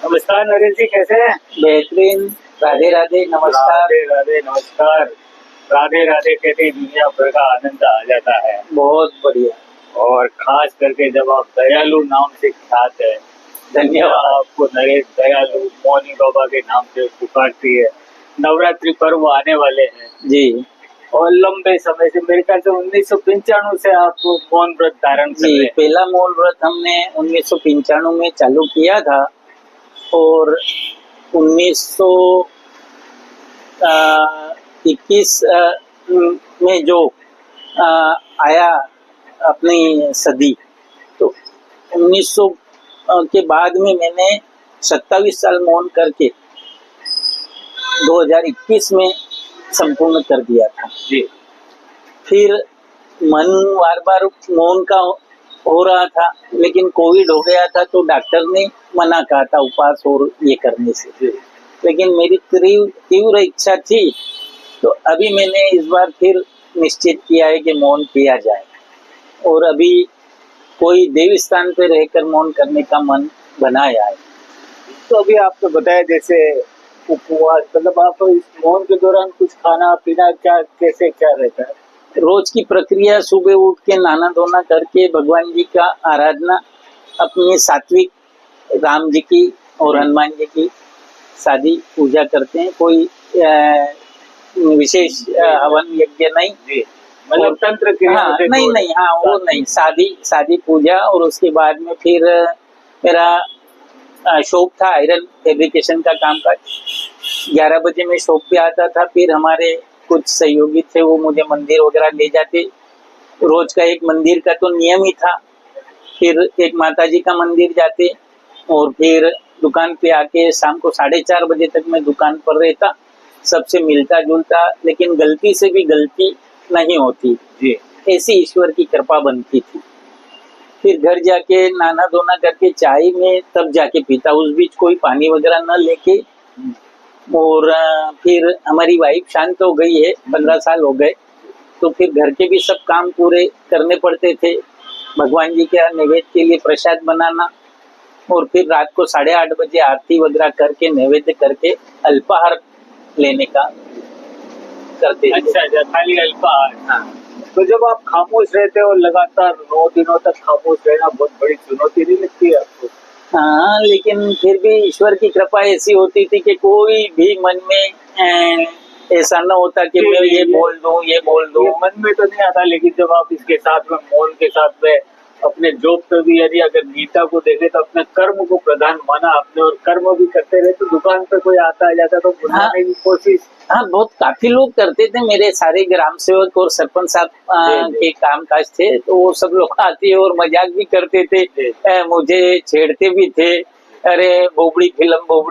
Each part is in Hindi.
नमस्कार नरेश जी, कैसे हैं? बेहतरीन। राधे राधे, नमस्कार। राधे राधे, नमस्कार। राधे राधे कहते ही दुनिया भर का आनंद आ जाता है। बहुत बढ़िया। और खास करके जब आप दयालु नाम से ख्यात है। धन्यवाद। आपको नरेश दयालु मौनी बाबा के नाम से पुकारती है। नवरात्रि पर्व आने वाले हैं जी। और लंबे समय से, मेरे ख्याल से 1995 से आप मौन व्रत धारण कर रहे जी, हैं। पहला मौन व्रत हमने 1995 में चालू किया था और 1921 में जो आया अपनी सदी, तो 1900 के बाद में मैंने 27 साल मौन करके 2021 में संपूर्ण कर दिया था। जी। फिर मन बार बार मौन का हो रहा था, लेकिन कोविड हो गया था तो डॉक्टर ने मना कहा था उपवास और ये करने से। लेकिन मेरी तीव्र इच्छा थी, तो अभी मैंने इस बार फिर निश्चित किया है कि मौन किया जाए। और अभी कोई देव स्थान पे रहकर मौन करने का मन बनाया है। तो अभी आपने बताया जैसे उपवास, मतलब आप इस मौन के दौरान कुछ खाना पीना क्या रहता है? रोज की प्रक्रिया सुबह उठ के नहाना धोना करके भगवान जी का आराधना, अपनी सात्विक राम जी की और हनुमान जी की सादी पूजा करते हैं। कोई विशेष हवन यज्ञ नहीं, मतलब तंत्र के नहीं, हाँ वो नहीं, सादी पूजा। और उसके बाद में फिर मेरा शॉप था आयरन फैब्रिकेशन का काम काज। 11 बजे में शॉप पे आता था। फिर हमारे कुछ सहयोगी थे, वो मुझे मंदिर वगैरह ले जाते। रोज का एक मंदिर का तो नियम ही था। फिर एक माताजी का मंदिर जाते और फिर दुकान पे आके शाम को 4:30 बजे तक मैं दुकान पर रहता, सबसे मिलता जुलता, लेकिन गलती से भी गलती नहीं होती जी, ऐसी ईश्वर की कृपा बनती थी। फिर घर जाके नहाना धोना करके चाय में तब जाके पीता, उस बीच कोई पानी वगैरह न लेके। और फिर हमारी वाइफ शांत हो गई है, 15 साल हो गए, तो फिर घर के भी सब काम पूरे करने पड़ते थे। भगवान जी के नैवेद्य के लिए प्रसाद बनाना, और फिर रात को 8:30 बजे आरती वगैरह करके नैवेद्य करके अल्पाहार लेने का करते थे। अच्छा, खाली अल्पाहार। हाँ। तो जब आप खामोश रहते हो लगातार 9 दिनों तक खामोश रहना बहुत बड़ी चुनौती नहीं लगती है आपको? हाँ, लेकिन फिर भी ईश्वर की कृपा ऐसी होती थी कि कोई भी मन में ऐसा न होता कि मैं ये बोल दूं। मन में तो नहीं आता, लेकिन जब आप इसके साथ में मौन के साथ में अपने जॉब पे भी, यदि अगर गीता को देखे तो अपने कर्म को प्रधान माना आपने और कर्म भी करते रहे, तो दुकान पे कोई आता जाता तो बुलाने की कोशिश। हाँ, बहुत काफी लोग करते थे। मेरे सारे ग्राम सेवक और सरपंच साहब के काम काज थे, तो वो सब लोग आते और मजाक भी करते थे, मुझे छेड़ते भी थे। अरे बोबड़ी फिल्म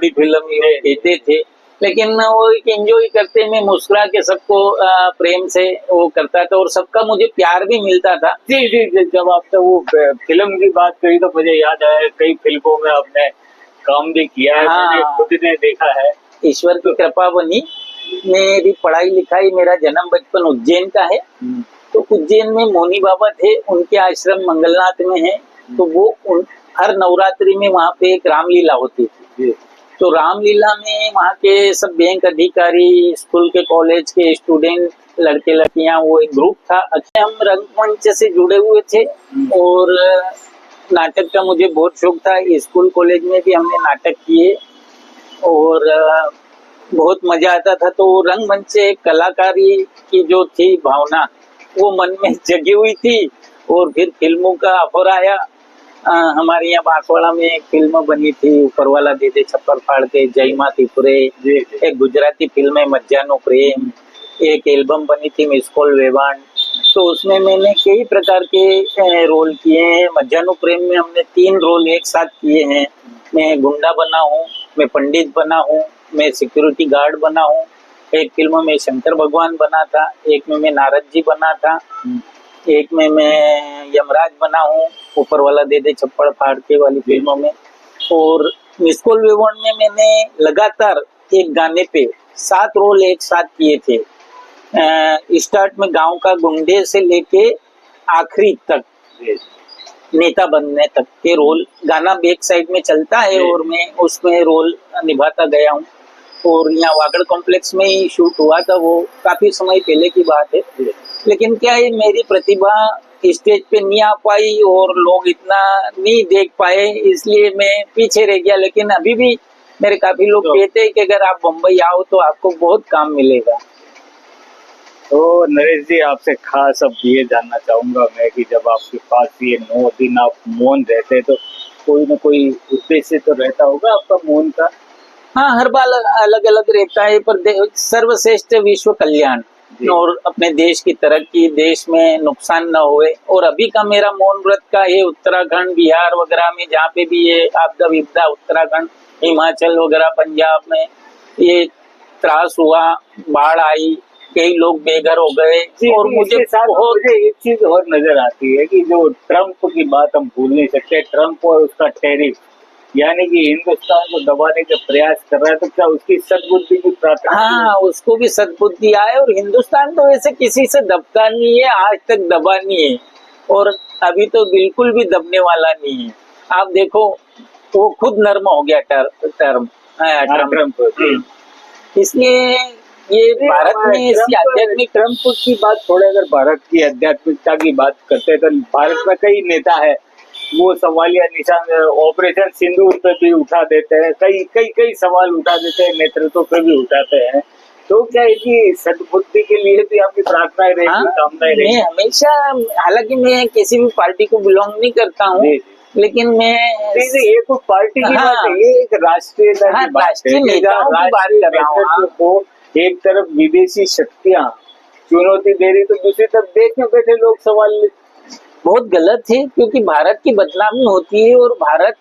ये कहते थे, लेकिन वो एक एंजॉय करते, मैं मुस्कुरा के सबको प्रेम से वो करता था और सबका मुझे प्यार भी मिलता था। जी, जब आपने वो फिल्म की बात करी तो मुझे याद आया, कई फिल्मों में आपने काम भी किया है। हाँ, मैंने खुद ने देखा है। ईश्वर की कृपा बनी। मेरी पढ़ाई लिखाई, मेरा जन्म बचपन उज्जैन का है, तो उज्जैन में मौनी बाबा थे, उनके आश्रम मंगलनाथ में है। तो वो हर नवरात्रि में वहाँ पे एक रामलीला होती थी। तो रामलीला में वहाँ के सब बैंक अधिकारी, स्कूल के कॉलेज के स्टूडेंट, लड़के लड़कियां, वो एक ग्रुप था। अच्छा, हम रंगमंच से जुड़े हुए थे और नाटक का मुझे बहुत शौक था। स्कूल कॉलेज में भी हमने नाटक किए और बहुत मजा आता था। तो रंगमंच से कलाकारी की जो थी भावना, वो मन में जगी हुई थी। और फिर फिल्मों का ऑफर आया। हमारे यहाँ बांसवाड़ा में एक फिल्म बनी थी, ऊपर वाला दे दे छप्पर फाड़ के, जय माँ त्रिपुरे। एक गुजराती फिल्म है मज्जानो प्रेम, एक एल्बम बनी थी मिस कॉल वेवान। तो उसमें मैंने कई प्रकार के रोल किए हैं। मज्जानो प्रेम में हमने 3 रोल एक साथ किए हैं। मैं गुंडा बना हूँ, मैं पंडित बना हूँ, मैं सिक्योरिटी गार्ड बना हूँ। एक फिल्म में शंकर भगवान बना था, एक में मैं नारद जी बना था, एक में मैं यमराज बना हूँ, ऊपर वाला दे दे छप्पड़ फाड़ के वाली फिल्मों में। और मिस कॉल वेवान में मैंने लगातार एक गाने पे 7 रोल एक साथ किए थे। स्टार्ट में गांव का गुंडे से लेके आखिरी तक नेता बनने तक के रोल, गाना बैक साइड में चलता है और मैं उसमें रोल निभाता गया हूँ। और यहाँ वागड़ कॉम्प्लेक्स में ही शूट हुआ था, वो काफी समय पहले की बात है। लेकिन क्या है, मेरी प्रतिभा स्टेज पे नहीं आ पाई और लोग इतना नहीं देख पाए, इसलिए मैं पीछे रह गया। लेकिन अभी भी मेरे काफी लोग कहते हैं कि अगर आप बम्बई आओ तो आपको बहुत काम मिलेगा। तो नरेश जी, आपसे खास अब ये जानना चाहूंगा मैं कि जब आपके पास ये 9 दिन आप मौन रहते तो कोई ना कोई उद्देश्य तो रहता होगा आपका मौन का? हाँ, हर बार अलग अलग रहता है, पर सर्वश्रेष्ठ विश्व कल्याण और अपने देश की तरक्की, देश में नुकसान न होए। और अभी का मेरा मौन व्रत का है उत्तराखंड, बिहार वगैरह में जहाँ पे भी ये आपदा विपदा, उत्तराखंड, हिमाचल वगैरह, पंजाब में ये त्रास हुआ, बाढ़ आई, कई लोग बेघर हो गए। और मुझे एक चीज और नजर आती है कि जो ट्रम्प की बात हम भूल नहीं सकते, ट्रम्प और उसका टैरिफ, यानी कि हिंदुस्तान को दबाने का प्रयास कर रहा है, तो क्या उसकी सद्बुद्धि की प्रार्थना? हाँ, उसको भी सद्बुद्धि आए। और हिंदुस्तान तो वैसे किसी से दबता नहीं है, आज तक दबा नहीं है और अभी तो बिल्कुल भी दबने वाला नहीं है। आप देखो, वो खुद नर्म हो गया ट्रम्प। इसलिए ये भारत में ऐसी आध्यात्मिक, ट्रम्प की बात छोड़े, अगर भारत की आध्यात्मिकता की बात करते हैं तो भारत में कई नेता है वो सवालिया निशान ऑपरेशन सिंदूर पे भी उठा देते हैं, कई सवाल उठा देते हैं, नेतृत्व पे भी उठाते हैं। तो क्या है कि सद्बुद्धि के लिए भी आपकी प्रार्थनाएं रहेगी, कामनाएं रहेगी? मैं हमेशा, हालांकि मैं किसी भी पार्टी को बिलोंग नहीं करता हूँ, लेकिन मैं ये कोई पार्टी की बात है, ये एक राष्ट्रीय नेताओं की बात कर रहा हूँ। को एक तरफ विदेशी शक्तियां चुनौती दे रही तो दूसरी तरफ देश में बैठे लोग सवाल, बहुत गलत है। क्योंकि भारत की बदनामी होती है और भारत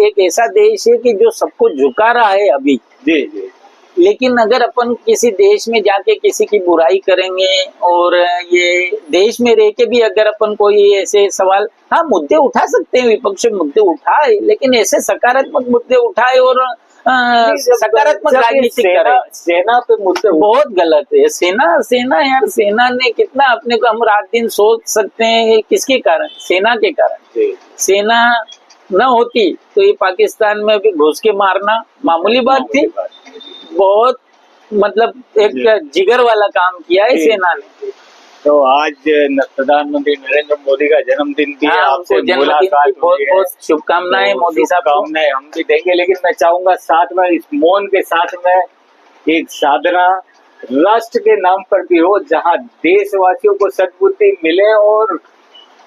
एक ऐसा देश है कि जो सबको झुका रहा है अभी। जी। लेकिन अगर अपन किसी देश में जाके किसी की बुराई करेंगे और ये देश में रह के भी अगर अपन कोई ऐसे सवाल, हाँ मुद्दे उठा सकते हैं, विपक्ष मुद्दे उठाए, लेकिन ऐसे सकारात्मक मुद्दे उठाए और सकारात्मक राजनीति करे। सेना पे मुद्दे बहुत गलत है। सेना यार, सेना ने कितना अपने को, हम रात दिन सोच सकते हैं किसके कारण, सेना के कारण। सेना न होती तो ये पाकिस्तान में भी घुस के मारना मामूली बात थी। बहुत मतलब एक जिगर वाला काम किया है सेना ने। तो आज प्रधानमंत्री नरेंद्र मोदी का जन्मदिन भी है, आपसे मुलाकात बहुत बहुत शुभकामनाएं मोदी साहब को। हम भी देंगे, लेकिन मैं चाहूंगा साथ में इस मौन के साथ में एक साधना राष्ट्र के नाम पर भी हो, जहां देशवासियों को सद्बुद्धि मिले और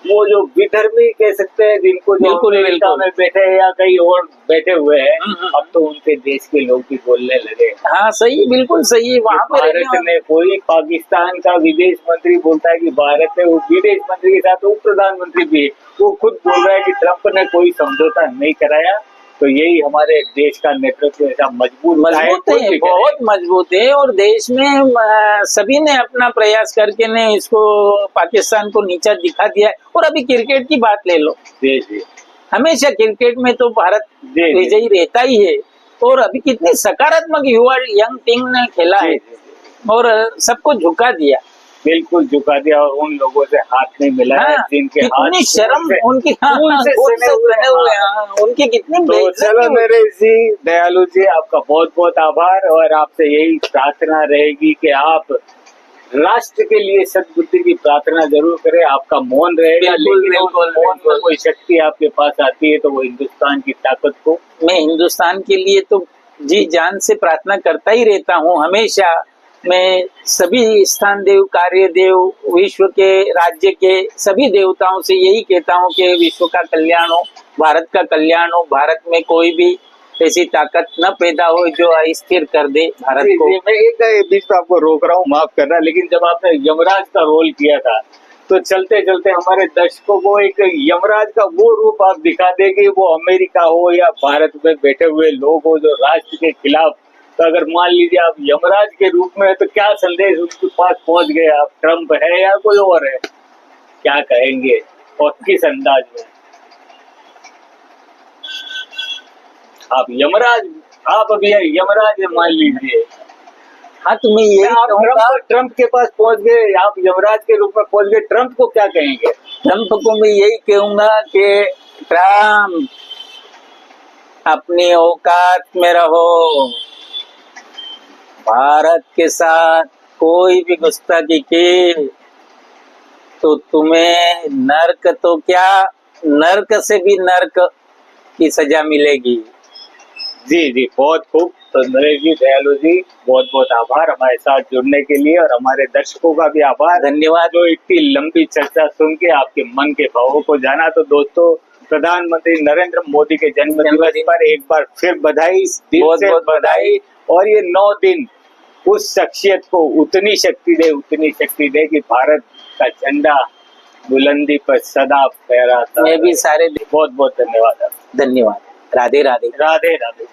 वो जो विधर्मी कह सकते हैं, जिनको जो अमेरिका में बैठे या कहीं और बैठे हुए हैं, अब तो उनके देश के लोग भी बोलने लगे। हाँ सही, बिल्कुल सही। वहाँ पर भारत ने, कोई पाकिस्तान का विदेश मंत्री बोलता है कि भारत में, वो विदेश मंत्री के साथ उप प्रधानमंत्री भी है, वो खुद बोल रहा है कि ट्रंप ने कोई समझौता नहीं कराया। तो यही हमारे देश का नेतृत्व ऐसा मजबूत है, बहुत मजबूत है। और देश में सभी ने अपना प्रयास करके ने इसको, पाकिस्तान को नीचा दिखा दिया है। और अभी क्रिकेट की बात ले लो, जी। हमेशा क्रिकेट में तो भारत विजयी रहता ही है। और अभी कितनी सकारात्मक युवा यंग टीम ने खेला है और सबको झुका दिया, बिल्कुल झुका दिया। और उन लोगों से हाथ नहीं मिला है जिनके हाथ शर्म उनकी उनकी कितनी। तो चलो नरेश जी, दयालु जी, आपका बहुत बहुत आभार। और आपसे यही प्रार्थना रहेगी कि आप राष्ट्र के लिए सद्बुद्धि की प्रार्थना जरूर करें। आपका मौन रहेगा, लेकिन मौन में कोई शक्ति आपके पास आती है तो वो हिंदुस्तान की ताकत को, मैं हिंदुस्तान के लिए तो जी जान से प्रार्थना करता ही रहता हूँ हमेशा। मैं सभी स्थान देव, कार्य देव, विश्व के, राज्य के सभी देवताओं से यही कहता हूँ कि विश्व का कल्याण हो, भारत का कल्याण हो, भारत में कोई भी ऐसी ताकत न पैदा हो जो अस्थिर कर दे भारत को। मैं एक बीच में आपको रोक रहा हूँ, माफ करना, लेकिन जब आपने यमराज का रोल किया था तो चलते चलते हमारे दर्शकों को एक यमराज का वो रूप आप दिखा देंगे, वो अमेरिका हो या भारत में बैठे हुए लोग हो जो राष्ट्र के खिलाफ, तो अगर मान लीजिए आप यमराज के रूप में, तो क्या संदेश उनके पास पहुंच गए? आप ट्रम्प है या कोई और है, क्या कहेंगे और किस अंदाज में? आप यमराज, आप अभी यमराज मान लीजिए, हाँ तो मैं यही आप कहूँगा, ट्रम्प के पास पहुंच गए, आप यमराज के रूप में पहुंच गए, ट्रम्प को क्या कहेंगे? ट्रम्प को मैं यही कहूंगा कि ट्रम्प अपनी औकात में रहो, भारत के साथ कोई भी गुस्ताखी की तो तुम्हें नर्क तो क्या, नर्क से भी नर्क की सजा मिलेगी। जी जी, बहुत खूब। तो नरेश जी, दयालु जी, बहुत बहुत आभार हमारे साथ जुड़ने के लिए, और हमारे दर्शकों का भी आभार, धन्यवाद। जो इतनी लंबी चर्चा सुन के आपके मन के भावों को जाना। तो दोस्तों, प्रधानमंत्री नरेंद्र मोदी के जन्म दिवस पर एक बार फिर बधाई, दिल बहुत से बहुत बधाई। और ये 9 दिन उस शख्सियत को उतनी शक्ति दे कि भारत का झंडा बुलंदी पर सदा फहराता। मैं भी सारे बहुत बहुत धन्यवाद। धन्यवाद। राधे राधे। राधे राधे।